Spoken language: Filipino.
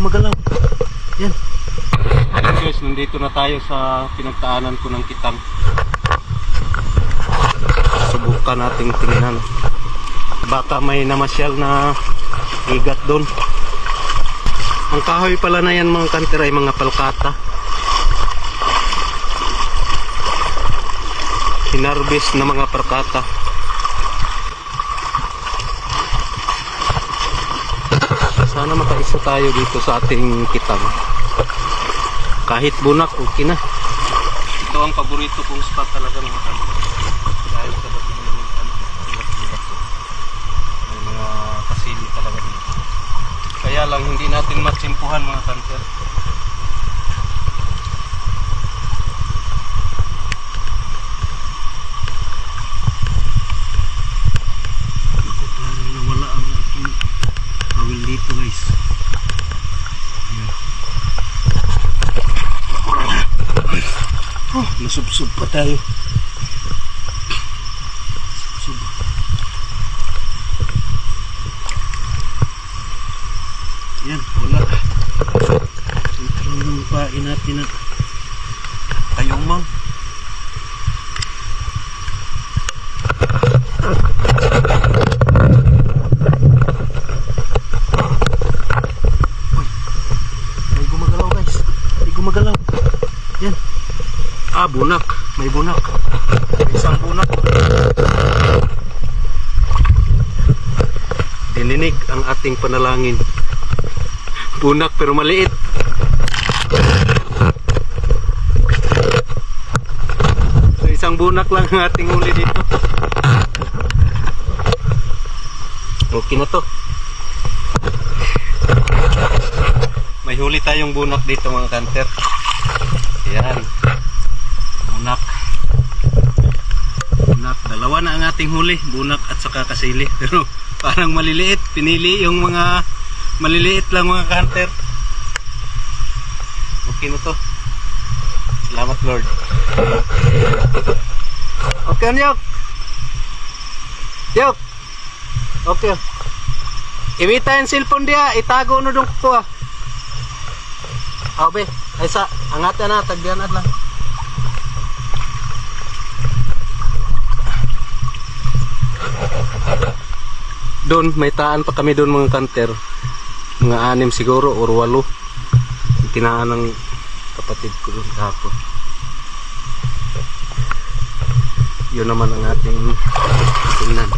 gumagalaw. Yan. Guys, nandito na tayo sa pinagtaanan ko ng kitang. Subukan nating tingnan. Baka may namasyal na igat doon. Ang kahoy pala na yan mga kanter ay mga palkata. Hinarbis na mga palkata. Sana makaisa tayo dito sa ating kitang. Kahit bunak, okay na. Ito ang paborito kong spot talaga mga kanter. Dahil sa bating naman may mga kasili talaga dito. Kaya lang hindi natin matsimpuhan mga kanter. Ako parang nawala ang aking awil dito guys. Oh, nasubsob pa tayo. Sub. Yan, wala. Ito lang yung pain natin at tayong may gumagalaw guys. May gumagalaw. Yan. Ah, bunak. May bunak. May isang bunak. Dininig ang ating panalangin. Bunak pero maliit. So, isang bunak lang ang ating huli dito. Okay na to. May huli tayong bunak dito mga kanter. Yan. Bunak. Bunak. Dalawa na ang ating huli. Bunak at saka kasili. Pero parang maliliit. Pinili yung mga maliliit lang mga hunter. Okay na to. Salamat Lord. Okay na Yok. Yok. Okay. Iwita yung cellphone dia. Itago na dong ko ah. Be. Ay sa. Angatan na. Tagdian at lang. Doon. May taan pa kami doon mga kanter. Mga 6 siguro or 8. Tinaan ng kapatid ko doon kahapon. Yun naman ang ating tingnan.